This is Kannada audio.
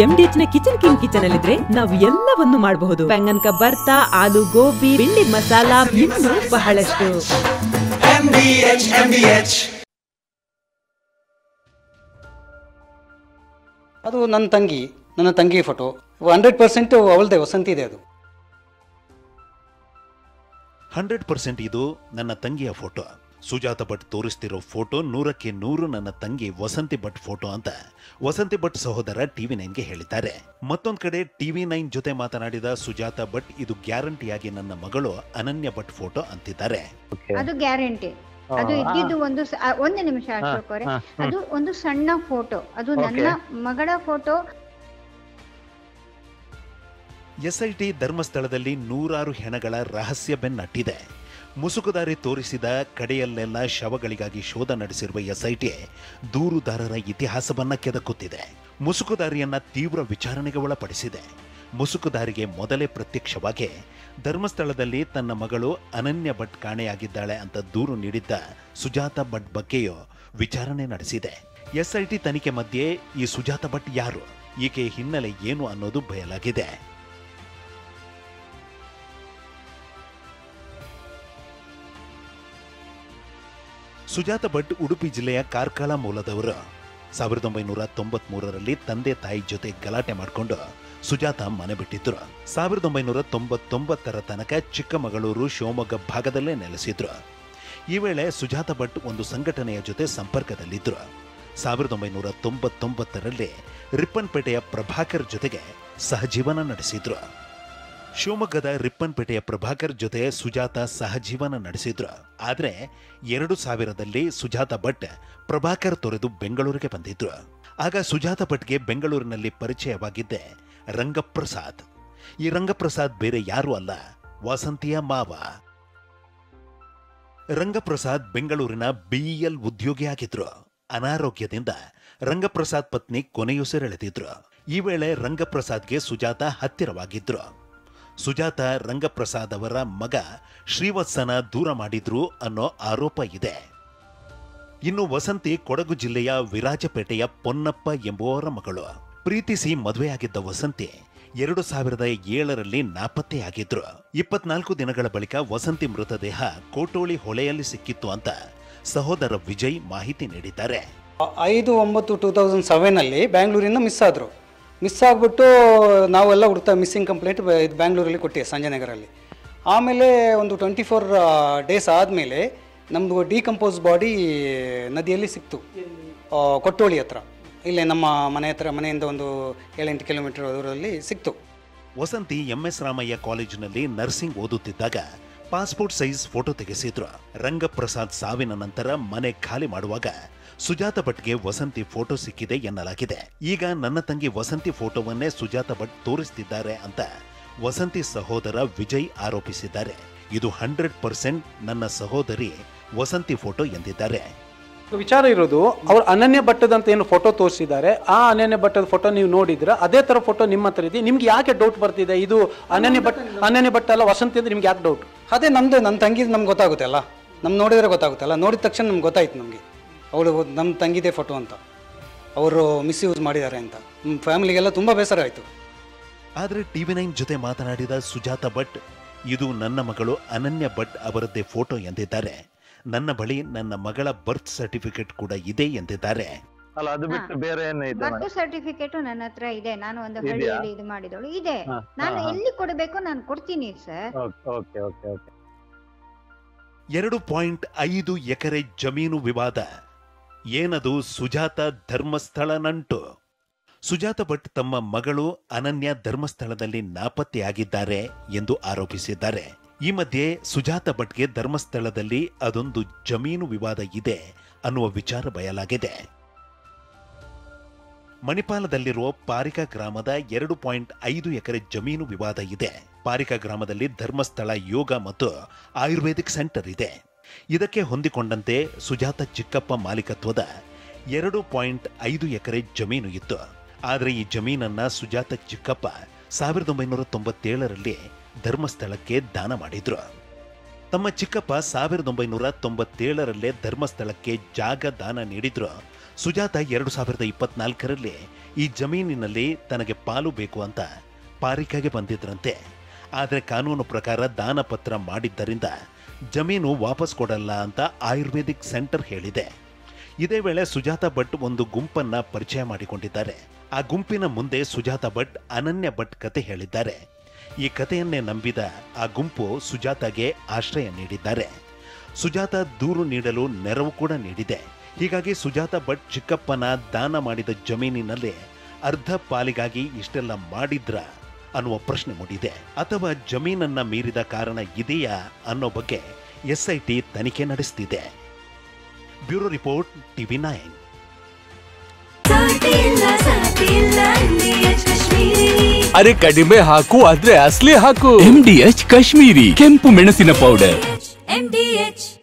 MDH ನ ಕಿಚನ್ ಅಲ್ಲಿದ್ರೆ ನಾವು ಎಲ್ಲವನ್ನು ಮಾಡಬಹುದು. ಬೆಂಗನ್ ಕಾ ಬರ್ತಾ, ಆಲೂ ಗೋಬಿ, ಭಿಂಡಿ ಮಸಾಲಾ, ಇನ್ನೂ ಬಹಳಷ್ಟು. MDH. ಅದು ನನ್ನ ತಂಗಿ ಫೋಟೋ 100% ಅವಳದೇ, ವಸಂತಿ ಇದೆ. ಅದು 100% ಇದು ನನ್ನ ತಂಗಿಯ ಫೋಟೋ. ಸುಜಾತ ಭಟ್ ತೋರಿಸ್ತಿರೋ ಫೋಟೋ 100ಕ್ಕೆ 100 ನನ್ನ ತಂಗಿ ವಸಂತಿ ಭಟ್ ಫೋಟೋ ಅಂತ ವಸಂತಿ ಭಟ್ ಸಹೋದರ TV9ಗೆ ಹೇಳಿದ್ದಾರೆ. ಮತ್ತೊಂದ್ ಕಡೆ TV9 ಜೊತೆ ಮಾತನಾಡಿದ ಸುಜಾತ ಭಟ್ ಇದು ಗ್ಯಾರಂಟಿಯಾಗಿ ನನ್ನ ಮಗಳು ಅನನ್ಯ ಭಟ್ ಫೋಟೋ ಅಂತಿದ್ದಾರೆ. ಅದು ಗ್ಯಾರಂಟಿ. ಅದು ಇದ್ದಿದ್ದು ಒಂದು ನಿಮಿಷ ಅಶೋಕ್ ಅವರೇ, ಅದು ಒಂದು ಸಣ್ಣ ಫೋಟೋ, ಅದು ನನ್ನ ಮಗಳ ಫೋಟೋ. SIT ಧರ್ಮಸ್ಥಳದಲ್ಲಿ 100 ಹೆಣಗಳ ರಹಸ್ಯ ಬೆನ್ನಟ್ಟಿದೆ. ಮುಸುಕುದಾರಿ ತೋರಿಸಿದ ಕಡೆಯಲ್ಲೆಲ್ಲ ಶವಗಳಿಗಾಗಿ ಶೋಧ ನಡೆಸಿರುವ SIT ದೂರುದಾರರ ಇತಿಹಾಸವನ್ನ ಕೆದಕುತ್ತಿದೆ. ಮುಸುಕುದಾರಿಯನ್ನ ತೀವ್ರ ವಿಚಾರಣೆಗೆ ಒಳಪಡಿಸಿದೆ. ಮುಸುಕುದಾರಿಗೆ ಮೊದಲೇ ಪ್ರತ್ಯಕ್ಷವಾಗಿ ಧರ್ಮಸ್ಥಳದಲ್ಲಿ ತನ್ನ ಮಗಳು ಅನನ್ಯ ಭಟ್ ಕಾಣೆಯಾಗಿದ್ದಾಳೆ ಅಂತ ದೂರು ನೀಡಿದ್ದ ಸುಜಾತ ಭಟ್ ಬಗ್ಗೆಯೂ ವಿಚಾರಣೆ ನಡೆಸಿದೆ. SIT ತನಿಖೆ ಮಧ್ಯೆ ಈ ಸುಜಾತ ಭಟ್ ಯಾರು, ಈಕೆ ಹಿನ್ನೆಲೆ ಏನು ಅನ್ನೋದು ಬಯಲಾಗಿದೆ. ಸುಜಾತ ಭಟ್ ಉಡುಪಿ ಜಿಲ್ಲೆಯ ಕಾರ್ಕಳ ಮೂಲದವರು. 1993ರಲ್ಲಿ ತಂದೆ ತಾಯಿ ಜೊತೆ ಗಲಾಟೆ ಮಾಡಿಕೊಂಡು ಸುಜಾತ ಮನೆ ಬಿಟ್ಟಿದ್ರು. 1999ರ ತನಕ ಚಿಕ್ಕಮಗಳೂರು, ಶಿವಮೊಗ್ಗ ಭಾಗದಲ್ಲೇ ನೆಲೆಸಿದ್ರು. ಈ ವೇಳೆ ಸುಜಾತ ಭಟ್ ಒಂದು ಸಂಘಟನೆಯ ಜೊತೆ ಸಂಪರ್ಕದಲ್ಲಿದ್ರು. 1999ರಲ್ಲಿ ರಿಪ್ಪನ್ಪೇಟೆಯ ಪ್ರಭಾಕರ್ ಜೊತೆಗೆ ಸಹಜೀವನ ನಡೆಸಿದ್ರು. ಶಿವಮೊಗ್ಗದ ರಿಪ್ಪನ್ಪೇಟೆಯ ಪ್ರಭಾಕರ್ ಜೊತೆ ಸುಜಾತ ಸಹಜೀವನ ನಡೆಸಿದ್ರು. ಆದರೆ 2000ರಲ್ಲಿ ಸುಜಾತ ಭಟ್ ಪ್ರಭಾಕರ್ ತೊರೆದು ಬೆಂಗಳೂರಿಗೆ ಬಂದಿದ್ರು. ಆಗ ಸುಜಾತ ಭಟ್ಗೆ ಬೆಂಗಳೂರಿನಲ್ಲಿ ಪರಿಚಯವಾಗಿದ್ದೆ ರಂಗಪ್ರಸಾದ್. ಈ ರಂಗಪ್ರಸಾದ್ ಬೇರೆ ಯಾರೂ ಅಲ್ಲ, ವಸಂತಿಯ ಮಾವ. ರಂಗಪ್ರಸಾದ್ ಬೆಂಗಳೂರಿನ BEL ಉದ್ಯೋಗಿಯಾಗಿದ್ರು. ಅನಾರೋಗ್ಯದಿಂದ ರಂಗಪ್ರಸಾದ್ ಪತ್ನಿ ಕೊನೆಯುಸಿರೆಳೆದಿದ್ರು. ಈ ವೇಳೆ ರಂಗಪ್ರಸಾದ್ಗೆ ಸುಜಾತ ಹತ್ತಿರವಾಗಿದ್ರು. ಸುಜಾತ ರಂಗಪ್ರಸಾದ್ ಅವರ ಮಗ ಶ್ರೀವತ್ಸನ ದೂರ ಮಾಡಿದ್ರು ಅನ್ನೋ ಆರೋಪ ಇದೆ. ಇನ್ನು ವಸಂತಿ ಕೊಡಗು ಜಿಲ್ಲೆಯ ವಿರಾಜಪೇಟೆಯ ಪೊನ್ನಪ್ಪ ಎಂಬುವವರ ಮಗಳು. ಪ್ರೀತಿಸಿ ಮದುವೆಯಾಗಿದ್ದ ವಸಂತಿ 2007ರಲ್ಲಿ ನಾಪತ್ತೆಯಾಗಿದ್ರು. 24 ದಿನಗಳ ಬಳಿಕ ವಸಂತಿ ಮೃತದೇಹ ಕೋಟೋಳಿ ಹೊಳೆಯಲ್ಲಿ ಸಿಕ್ಕಿತ್ತು ಅಂತ ಸಹೋದರ ವಿಜಯ್ ಮಾಹಿತಿ ನೀಡಿದ್ದಾರೆ. 5/9/2007ನಲ್ಲಿ ಬ್ಯಾಂಗ್ಳೂರಿಂದ ಮಿಸ್ ಆಗ್ಬಿಟ್ಟು ನಾವೆಲ್ಲ ಹುಡುಕ್ತಾ ಮಿಸ್ಸಿಂಗ್ ಕಂಪ್ಲೇಂಟ್ ಬ್ಯಾಂಗ್ಳೂರಲ್ಲಿ ಕೊಟ್ಟಿದ್ದೆ ಸಂಜಯನಗರಲ್ಲಿ. ಆಮೇಲೆ ಒಂದು 24 ಡೇಸ್ ಆದಮೇಲೆ ನಮ್ಮದು ಡಿಕಂಪೋಸ್ ಬಾಡಿ ನದಿಯಲ್ಲಿ ಸಿಕ್ತು, ಕೊಟ್ಟೋಳಿ ಹತ್ರ, ಇಲ್ಲೇ ನಮ್ಮ ಮನೆಯಿಂದ ಒಂದು 7-8 ಕಿಲೋಮೀಟರ್ ದೂರದಲ್ಲಿ ಸಿಕ್ತು. ವಸಂತಿ MS ರಾಮಯ್ಯ ಕಾಲೇಜಿನಲ್ಲಿ ನರ್ಸಿಂಗ್ ಓದುತ್ತಿದ್ದಾಗ ಪಾಸ್ಪೋರ್ಟ್ ಸೈಜ್ ಫೋಟೋ ತೆಗೆಸಿದ್ರು. ರಂಗಪ್ರಸಾದ್ ಸಾವಿನ ನಂತರ ಮನೆ ಖಾಲಿ ಮಾಡುವಾಗ ಸುಜಾತ ಭಟ್ಗೆ ವಸಂತಿ ಫೋಟೋ ಸಿಕ್ಕಿದೆ ಎನ್ನಲಾಗಿದೆ. ಈಗ ನನ್ನ ತಂಗಿ ವಸಂತಿ ಫೋಟೋವನ್ನೇ ಸುಜಾತ ಭಟ್ ತೋರಿಸ್ತಿದ್ದಾರೆ ಅಂತ ವಸಂತಿ ಸಹೋದರ ವಿಜಯ್ ಆರೋಪಿಸಿದ್ದಾರೆ. ಇದು 100% ನನ್ನ ಸಹೋದರಿ ವಸಂತಿ ಫೋಟೋ ಎಂದಿದ್ದಾರೆ. ವಿಚಾರ ಇರೋದು, ಅವ್ರು ಅನನ್ಯ ಭಟ್ಟದಂತ ಏನು ಫೋಟೋ ತೋರಿಸಿದ್ದಾರೆ, ಆ ಅನನ್ಯ ಭಟ್ಟದ ಫೋಟೋ ನೀವು ನೋಡಿದ್ರೆ ಅದೇ ತರ ಫೋಟೋ ನಿಮ್ಮ ಹತ್ರ ಇದೆ. ನಿಮ್ಗೆ ಯಾಕೆ ಡೌಟ್ ಬರ್ತಿದೆ ಇದು ಅನನ್ಯ ಭಟ್ ಅಲ್ಲ ವಸಂತಿ ಅಂದ್ರೆ ನಿಮ್ಗೆ ಯಾಕೆ ಡೌಟ್? ಅದೇ ನನ್ನ ತಂಗಿದು ನಮ್ಗೆ ಗೊತ್ತಾಗುತ್ತೆ ಅಲ್ಲ, ನೋಡಿದ್ರೆ ಗೊತ್ತಾಗುತ್ತಲ್ಲ. ನೋಡಿದ ತಕ್ಷಣ ನಮ್ಗೆ ಗೊತ್ತಾಯ್ತು, ನಮಗೆ ಅವಳು ನಮ್ಮ ತಂಗಿದೇ ಫೋಟೋ ಅಂತ, ಅವರು ಮಿಸ್ಯೂಸ್ ಮಾಡಿದ್ದಾರೆ ಅಂತ. ಫ್ಯಾಮಿಲಿಗೆಲ್ಲ ತುಂಬ ಬೇಸರ ಆಯಿತು. ಆದರೆ TV9 ಜೊತೆ ಮಾತನಾಡಿದ ಸುಜಾತ ಭಟ್ ಇದು ನನ್ನ ಮಗಳು ಅನನ್ಯ ಭಟ್ ಅವರದ್ದೇ ಫೋಟೋ ಎಂದಿದ್ದಾರೆ. ನನ್ನ ಬಳಿ ನನ್ನ ಮಗಳ ಬರ್ತ್ ಸರ್ಟಿಫಿಕೇಟ್ ಕೂಡ ಇದೆ ಎಂದಿದ್ದಾರೆ. ಬರ್ತ್ ಸರ್ಟಿಫಿಕೇಟ್ ನನ್ನ ಹತ್ರ ಇದೆ. ನಾನು ಒಂದು ಹಳ್ಳಿಯಲ್ಲಿ ಇದು ಮಾಡಿದಳು ಇದೆ. ನಾನು ಎಲ್ಲಿ ಕೊಡಬೇಕು ನಾನು ಕೊಡ್ತೀನಿ ಸರ್. 2.5 ಎಕರೆ ಜಮೀನು ವಿವಾದ. ಏನದು ಸುಜಾತ ಧರ್ಮಸ್ಥಳ ನಂಟು? ಸುಜಾತ ಭಟ್ ತಮ್ಮ ಮಗಳು ಅನನ್ಯ ಧರ್ಮಸ್ಥಳದಲ್ಲಿ ನಾಪತ್ತೆಯಾಗಿದ್ದಾರೆ ಎಂದು ಆರೋಪಿಸಿದ್ದಾರೆ. ಈ ಮಧ್ಯೆ ಸುಜಾತ ಭಟ್ಗೆ ಧರ್ಮಸ್ಥಳದಲ್ಲಿ ಅದೊಂದು ಜಮೀನು ವಿವಾದ ಇದೆ ಅನ್ನುವ ವಿಚಾರ ಬಯಲಾಗಿದೆ. ಮಣಿಪಾಲದಲ್ಲಿರುವ ಪಾರಿಕಾ ಗ್ರಾಮದ 2.5 ಎಕರೆ ಜಮೀನು ವಿವಾದ ಇದೆ. ಪಾರಿಕಾ ಗ್ರಾಮದಲ್ಲಿ ಧರ್ಮಸ್ಥಳ ಯೋಗ ಮತ್ತು ಆಯುರ್ವೇದಿಕ್ ಸೆಂಟರ್ ಇದೆ. ಇದಕ್ಕೆ ಹೊಂದಿಕೊಂಡಂತೆ ಸುಜಾತ ಚಿಕ್ಕಪ್ಪ ಮಾಲೀಕತ್ವದ 2.5 ಎಕರೆ ಜಮೀನು ಇತ್ತು. ಆದರೆ ಈ ಜಮೀನನ್ನ ಸುಜಾತ ಚಿಕ್ಕಪ್ಪ 1997ರಲ್ಲಿ ಧರ್ಮಸ್ಥಳಕ್ಕೆ ದಾನ ಮಾಡಿದ್ರು. ತಮ್ಮ ಚಿಕ್ಕಪ್ಪ 1997ರಲ್ಲೇ ಧರ್ಮಸ್ಥಳಕ್ಕೆ ಜಾಗ ದಾನ ನೀಡಿದ್ರು. ಸುಜಾತ 2024ರಲ್ಲಿ ಈ ಜಮೀನಿನಲ್ಲಿ ತನಗೆ ಪಾಲು ಬೇಕು ಅಂತ ಪಾರಿಕಾಗೆ ಬಂದಿದ್ರಂತೆ. ಆದರೆ ಕಾನೂನು ಪ್ರಕಾರ ದಾನ ಪತ್ರ ಮಾಡಿದ್ದರಿಂದ ಜಮೀನು ವಾಪಸ್ ಕೊಡಲ್ಲ ಅಂತ ಆಯುರ್ವೇದಿಕ್ ಸೆಂಟರ್ ಹೇಳಿದೆ. ಇದೇ ವೇಳೆ ಸುಜಾತ ಭಟ್ ಒಂದು ಗುಂಪನ್ನ ಪರಿಚಯ ಮಾಡಿಕೊಂಡಿದ್ದಾರೆ. ಆ ಗುಂಪಿನ ಮುಂದೆ ಸುಜಾತ ಭಟ್ ಅನನ್ಯ ಭಟ್ ಕತೆ ಹೇಳಿದ್ದಾರೆ. ಈ ಕಥೆಯನ್ನೇ ನಂಬಿದ ಆ ಗುಂಪು ಸುಜಾತಾಗೆ ಆಶ್ರಯ ನೀಡಿದ್ದಾರೆ. ಸುಜಾತ ದೂರು ನೀಡಲು ನೆರವು ಕೂಡ ನೀಡಿದೆ. ಹೀಗಾಗಿ ಸುಜಾತ ಭಟ್ ಚಿಕ್ಕಪ್ಪನ ದಾನ ಮಾಡಿದ ಜಮೀನಿನಲ್ಲಿ ಅರ್ಧ ಪಾಲಿಗಾಗಿ ಇಷ್ಟೆಲ್ಲ ಮಾಡಿದ್ರ ಅನ್ನುವ ಪ್ರಶ್ನೆ ಮೂಡಿದೆ. ಅಥವಾ ಜಮೀನನ್ನ ಮೀರಿದ ಕಾರಣ ಇದೆಯಾ ಅನ್ನೋ ಬಗ್ಗೆ SIT ತನಿಖೆ ನಡೆಸುತ್ತಿದೆ. Bureau report TV9. ಅರೆ ಕಡಿಮೆ ಹಾಕು ಆದ್ರೆ ಅಸಲಿ ಹಾಕು MDH ಕಾಶ್ಮೀರಿ ಕೆಂಪು ಮೆಣಸಿನ ಪೌಡರ್.